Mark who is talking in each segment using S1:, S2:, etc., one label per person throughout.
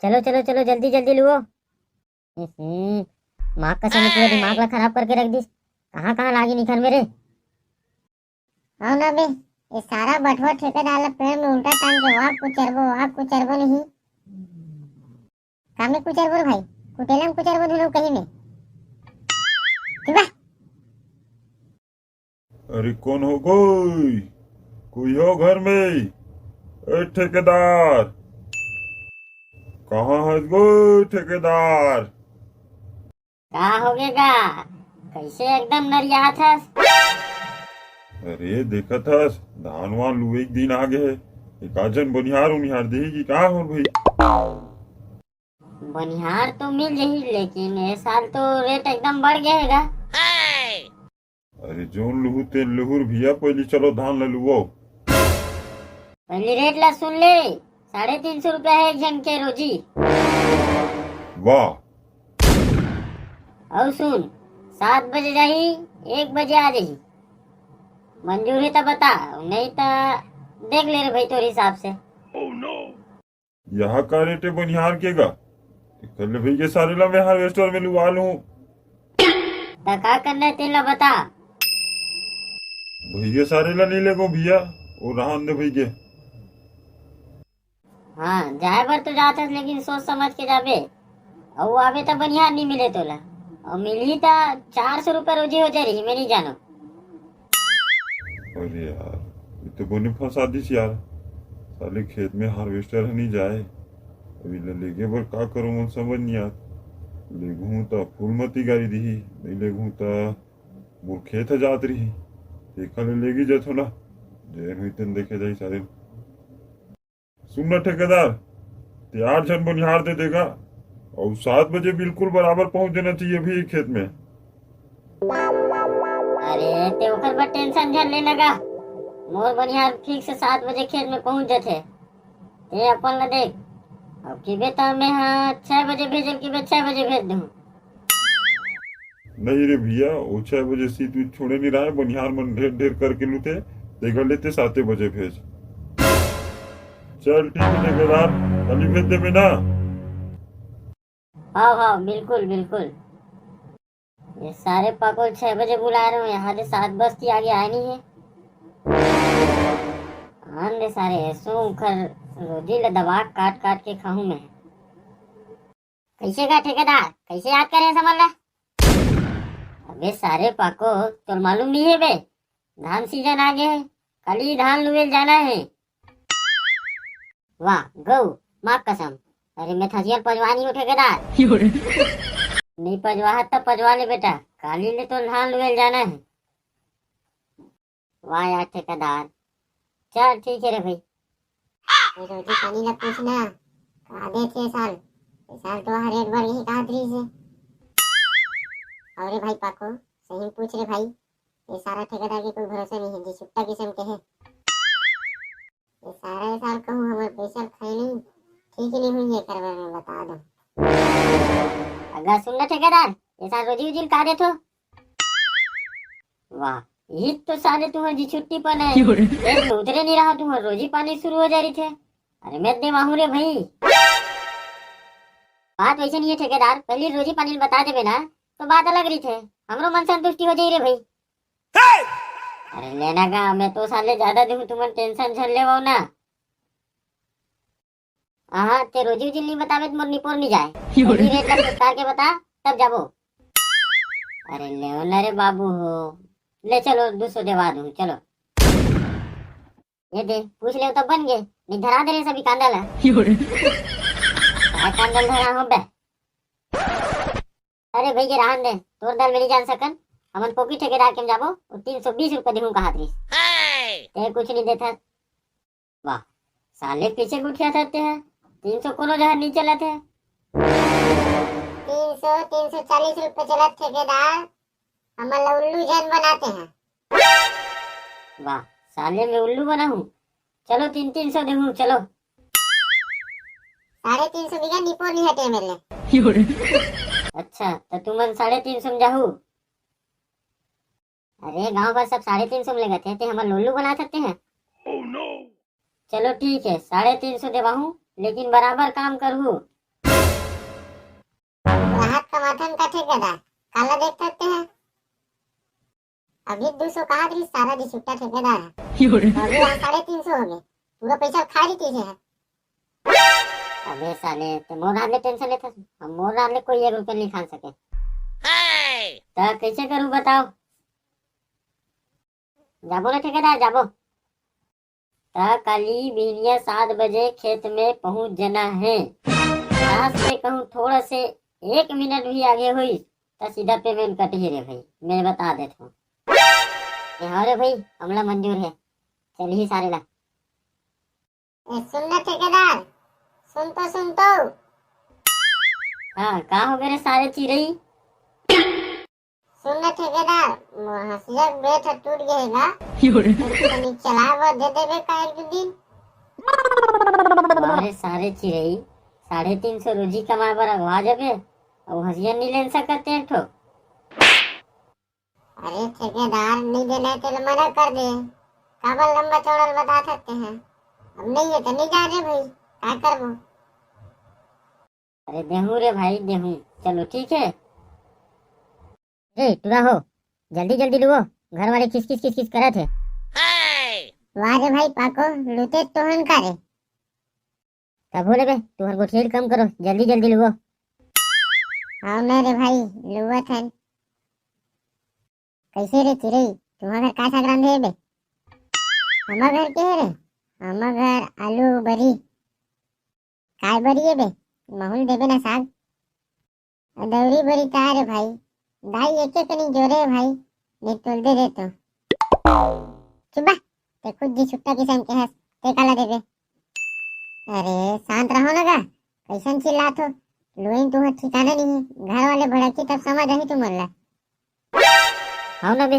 S1: चलो चलो चलो जल्दी जल्दी लुओ। माँ कसम पूरा दिमाग ला खराब करके रख दी। कहाँ कहाँ लागी निखर मेरे।
S2: हाँ ना बे, ये सारा बटवा ठेकेदार ला पेड़ में उल्टा टांग के वहाँ कुचरबो नहीं। कामे कुचरबो रे भाई, कुटेलम कुचरबो धुनो कहीं में। ठीक बा?
S3: अरे कौन हो कोई हो घर में? ए ठेकेदार, कहाँ है गो ठेकेदार?
S1: का हो गएगा? कैसे एकदम नरिया था।
S3: अरे देखा था धान वान लुए एक दिन आगे है। एक आजन बनिहार उनिहार देगी का हो भाई?
S1: बनिहार तो मिल जाही लेकिन ये साल तो रेट एकदम बढ़ गएगा।
S3: अरे जोन लुहू तेन लुहुर भैया पहले चलो धान ले लुओ।
S1: पहली रेट ला सुन ले, 350 रुपया है एक जन के रोजी।
S3: वाह,
S1: और सुन, 7 बजे जाही, 1 बजे आ जाही। मंजूर है तो बता, नहीं तो देख ले रे भाई तोर हिसाब से।
S3: यहाँ का रेट है बनिहार के गा? कल भाई के सारे ला मैं हार्वेस्टर में लुआ लूँ।
S1: तो का करना है तेला बता।
S3: भैया सारे ला नहीं लेगो भैया, वो रहन दे भैया।
S1: हाँ जाए बर तो जात हस, लेकिन सोच समझ के जाबे। और वो आवे तो बनिहार नहीं मिले तोला, और मिली तो 400 रुपया रोजी हो जाए, मैं नहीं जानो।
S3: अरे यार, ये तो बोने फंसा दिस यार। साले खेत में हार्वेस्टर नहीं जाए, अभी लेगे बर का करूं मन समझ नहीं आत। लेगू तो फूलमती गाड़ी दी, नहीं लेगू तो मोर खेत जात रही। देखा ले लेगी जत हो ना, जैन हुई तेन देखे जाई सारे। सुन ना ठेकेदार, तैयार जन बनिहार दे देगा, और 7 बजे बिल्कुल बराबर पहुंच जाना चाहिए भी खेत में।
S1: अरे ते ओकर पर टेंशन झन ले लगा। मोर बनिहार ठीक से 7 बजे खेत में पहुंच जाते। ते अपन ला देख, अब किबे तो मैं हाँ 6 बजे भेजब, किबे 6 बजे भेज दूँ।
S3: नहीं रे भैया, वो 6 बजे सीट वीट छोड़े नहीं रहा है। बनिहार मन ढेर ढेर करके लूटे, देखा लेते 7 बजे भेज। चल ठीक है ठेकेदार, कल ही भेज दे में ना।
S1: हाँ हाँ बिल्कुल बिल्कुल। ये सारे पागल 6 बजे बुला रहे हो, यहाँ से 7 बज की आगे आए नहीं है। आंधे सारे ऐसो खर रोजी ले दबा काट काट के खाऊं मैं। कैसे का ठेकेदार, कैसे याद करें समझ ला। अबे सारे पाको तो मालूम नहीं है बे, धान सीजन आ गया है, कल ही धान लुए जाना है। वाह गौ, माँ कसम। अरे मैं थसियल पजवा नहीं हूँ ठेकेदार। नहीं पजवा तब पजवा ले बेटा, काली ले तो धान लुए जाना है। वाह यार ठेकेदार, चल ठीक है रे भाई।
S2: रोजी पानी ला पूछना, का दे थे साल? इस साल तो हर रेट बढ़ गई कहा थी से। और रे भाई पाको, सही में पूछ रे भाई, ये सारा ठेकेदार के कोई भरोसा नहीं है, जी छुट्टा किस्म के है। ये सारा साल कहूँ हमारे पैसा खाए नहीं, ठीक ही नहीं हुई है करवा में, बता दो।
S1: अगर सुनना ठेकेदार, ये साल रोजी उजी का दे तो। वाह, ये तो साले तुम्हारी जी छुट्टी पर है, एक में उतरे नहीं रहा, तुम्हारा रोजी पानी शुरू हो जा रही थे। अरे मैं दे माहू रे भाई। बात वैसे नहीं है ठेकेदार, पहले रोजी पानी बता देवे ना तो बात अलग रही थे, हमरो मन संतुष्टि हो जाई रे भाई। अरे लेना का, मैं तो साले ज्यादा दूं, तुम्हारे टेंशन झल ले वो ना। हाँ ते रोजी उजी नहीं बतावे तो मोर निपोर नहीं जाए। पहली रेट ला पुकार के बता, तब जाबो। अरे ले ना रे बाबू हो, ले चलो 200 देवा दूं, चलो। ये दे पूछ ले तो बन गए, नहीं धरा दे रे सभी कांदा ला। कांदल धरा हो बे। अरे भैया रहन दे, तोर दल में नहीं जान सकन, हमन पोकी ठेकेदार के जाबो, 320 रुपया देहूं कहा थी। ते कुछ नहीं देता। वाह साले पीछे गुठिया थते हैं, 300 कोनो जहर नहीं चला थे।
S2: 340 रुपए चला ठेकेदार, हमारा उल्लू जन बनाते हैं।
S1: वाह साले में उल्लू बना हूँ, चलो 300 देहूं, चलो।
S2: 350 बीघा निपोर नहीं हटे मेरे।
S1: अच्छा तो तुम 350 में जाहू। अरे गांव पर सब 350 में लेगा थे, हम लोल्लू बना सकते हैं। चलो ठीक है, 350 देवाहू, लेकिन बराबर काम करूँ।
S2: कमाथन का ठेकेदार काला देख सकते हैं। अभी 200 कहा थी सारा दी छुट्टा ठेकेदार है। अभी 350 हो गए, पूरा पैसा खा रही थी है।
S1: अबे साले ते मोर नाम ले टेंशन लेता हम मोर नाम ले कोई 1 रुपया नहीं खा सके। तो कैसे करूं बताओ? जाबो ना ठेकेदार जाबो। तो कली बिहनिया 7 बजे खेत में पहुंच जाना है। सास से कहूँ थोड़ा से 1 मिनट भी आगे हुई तो सीधा पेमेंट कट ही रे भाई, मैं बता देता हूँ। हाँ रे भाई हमला मंजूर है, चल ही सारे ला।
S2: सुन ना ठेकेदार, सुन तो
S1: हाँ का हो गए रे सारे चिरई?
S2: सुन ना ठेकेदार, हंसिया बेट टूट गएगा तो चला वो दे देबे का एक दिन।
S1: अरे सारे चिरई 350 रोजी कमा पर अगवा जाबे और हंसिया नहीं ले सकते हैं ठो।
S2: अरे ठेकेदार नहीं देना है तो मना कर दे, काबल लंबा चौड़ा बता सकते हैं। अब नहीं है तो नहीं जा रे भाई, क्या करबो।
S1: अरे देहूं रे भाई देहूं, चलो ठीक है। रे तुरा हो जल्दी जल्दी लुओ, घर वाले किस किस करत है।
S2: वाह रे भाई पाको लूटे तोहन का रे।
S1: तब बोले बे तुहर गोठेल कम करो, जल्दी जल्दी लुओ।
S2: हाँ ना रे भाई लुआ थन। कैसे रे चिरई तुम्हारा घर का सागरान है बे? हमार घर के है रे, हमार घर आलू बरी काय बरी है बे, माहौल देबे ना साग दौरी बरी का रे भाई। दाई एक एक नहीं जोरे भाई, नहीं तोल दे दे तो चुप ते खुद जी छुट्टा किसम के हस ते काला देबे। अरे शांत रहो ना गा, कैसन चिल्लात हो, लोइन तुम्हें ठिकाना नहीं है, घर वाले भड़की तब समझ आई तुम मल्ला।
S1: हाँ ना बे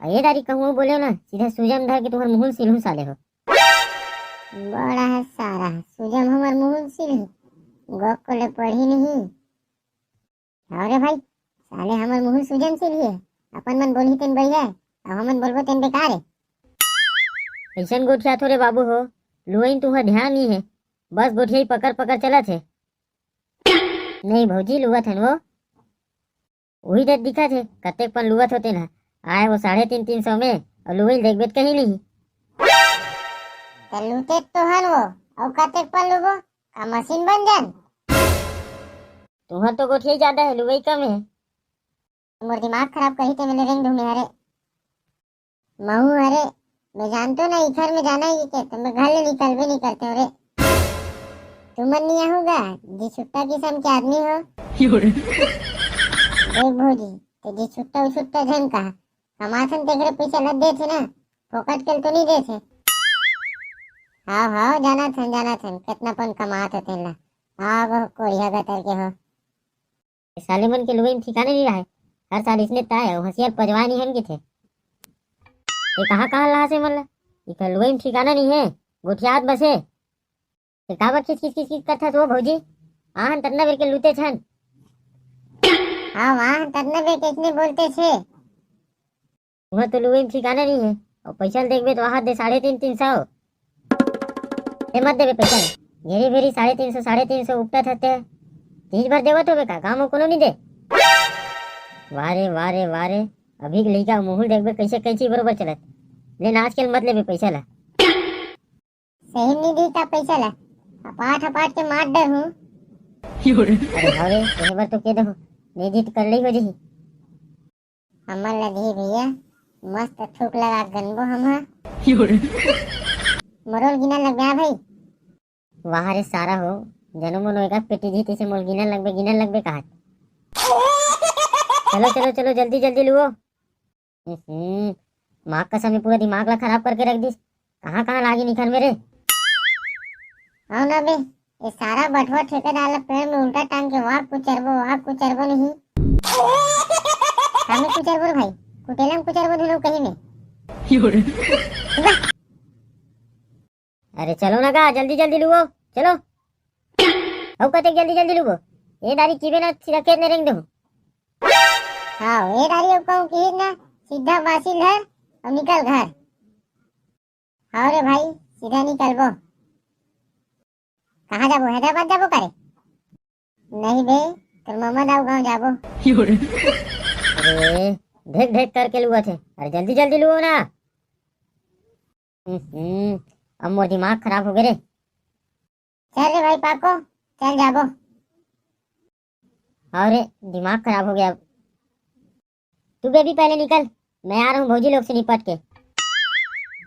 S1: ये दारी कहूँ बोले ना सीधा सुजम धर के तुम्हार मुंह सिलहू साले हो।
S2: बड़ा है सारा सुजम हमार मुंह सिल गोक को ले पढ़ी नहीं। अरे भाई साले हमार मुंह सुजम सिल है, अपन मन बोली तेन बढ़िया अब हमन बोलबो तेन बेकार है।
S1: ऐसन गोठिया थोड़े बाबू हो, लोइन तुम्हार ध्यान नहीं है, बस गोठिया ही पकड़ पकड़ चला थे। नहीं भौजी लुआ थे वो वही देख दिखा थे कतेक पन लुआ होते ना, आए वो 350 में और लुई देख बेट कहीं नहीं।
S2: तो लूटे तो हन वो और कतेक पर लुबो का मशीन बन जान।
S1: तुम्हार तो गोठिया ही ज्यादा है, लुई कम है।
S2: मोर दिमाग खराब करी थे मैंने रिंग ढूंढे। अरे महू अरे मैं जानतो ना इधर में जाना ही के तो मैं घर ले निकल भी नहीं करते। अरे तुमन नहीं होगा जी छुट्टा किस्म के आदमी हो। देख भौजी तो जी छुट्टा झन कहा हमासन तेरे पैसा लग दे थे ना, फोकट के तो नहीं दे थे। हाँ जाना थन कितना पन कमात थे ला। हाँ वो कोरिया गतर के हो।
S1: साले मन के लुई ठिकाने नहीं रहा है, हर साल इसने ताय और हसियार पजवानी हन के थे। ये कहाँ रहा से मतलब इकर लुई ठिकाना नहीं है, गोठियात बसे ये काबर किस करता तो भौजी आहन तन्ना बेर के लूटे छन।
S2: हाँ वहाँ तन्ना बेर के इतने बोलते थे।
S1: वहाँ तो लुई ठिकाना नहीं है और पैसा देखबे तो वहाँ दे 350 ये मत देबे पैसा घेरी भेरी 350 उपटा थते है तीज भर देवत होबे का गाँव में कोनो नहीं दे। वारे अभी के लइका मुहुल देखबे कैसे कैंची बरोबर चलत, लेकिन आजकल मत लेबे पैसा ला।
S2: सही नहीं देता पैसा ला, अपाट के मार डर हूँ।
S1: अरे हवे तुम्हें बार तो के दो नहीं जीत कर ली हो जी।
S2: हमर लधी भैया मस्त थूक लगा गनबो हम मरोल गिना लग गया भाई।
S1: वाह रे सारा हो जनो मनो एक पेटी जीती से मोल गिनन लगबे कहा। चलो जल्दी लुओ। माँ का समय पूरा दिमाग ला खराब करके रख दिस, कहाँ लागी निकल मेरे।
S2: हाँ ना बे ये सारा बटवा ठेकेदार पेड़ में उल्टा टांग के वाह कुचरबो नहीं। हमें कुचरबो भाई कुटेलम कुचरबो धुलो कहीं में।
S1: अरे चलो ना गा जल्दी लुओ चलो। अब कते जल्दी लुओ ये दारी कीबे ना सीधा खेत में रेंग दो।
S2: हाँ ये दारी अब कहूँ कि ना सीधा बासी घर और निकल घर। हाँ रे भाई सीधा निकल बो। कहाँ जाबो हैदराबाद जाबो करे? नहीं बे कल मामा दाऊ गाँव जाबो।
S1: अरे देख देख करके लुआ थे, अरे जल्दी जल्दी लुओ ना। अब मोर दिमाग खराब हो गए रे।
S2: चल रे भाई पाको, चल जाबो।
S1: अरे दिमाग खराब हो गया अब। तू बेबी पहले निकल, मैं आ रहा हूँ भौजी लोग से निपट के।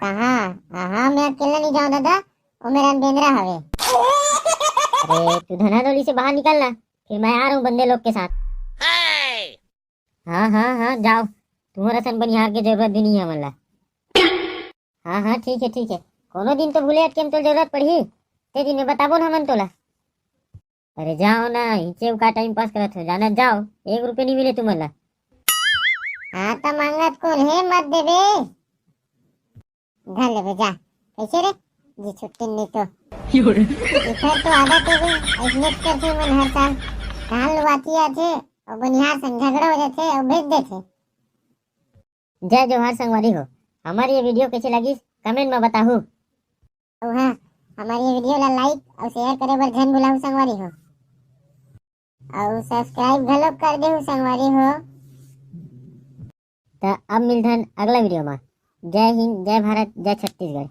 S2: कहाँ? हाँ मैं अकेला नहीं जाऊँ दादा, वो मेरा बेंद्रा हवे।
S1: अरे तू धनाधोली से बाहर निकल ना, फिर मैं आ रहा हूँ बंदे लोग के साथ। हाँ हाँ हाँ जाओ, तुम्हारा सन बनिहार की जरूरत भी नहीं है मला। हाँ हाँ ठीक है ठीक है, कोनो दिन तो भूले अटके तो जरूरत पड़ी, ते दिन में बताबो ना मन तोला। अरे जाओ ना, हिचे का टाइम पास करत हो, जाना जाओ, 1 रुपये नहीं मिले तुम्हारा।
S2: हाँ तो मांगत कौन है, मत देबे। घर ले जा, कैसे रे जी छुट्टी नहीं तो इधर तो आदत हो गई, ऐसने करते मन हर साल धान लुवाती आथे और बनिहार संग झगड़ा हो जाते और भेज देते।
S1: जय जोहार संगवारी हो, हमारी ये वीडियो कैसी लगी कमेंट में बताओ।
S2: और हाँ, हमारी ये वीडियो ला लाइक और शेयर करे बर झन बुलाऊ संगवारी हो, और सब्सक्राइब घलो कर देहु संगवारी हो।
S1: तो अब मिलथन अगला वीडियो में। जय हिंद, जय भारत, जय छत्तीसगढ़।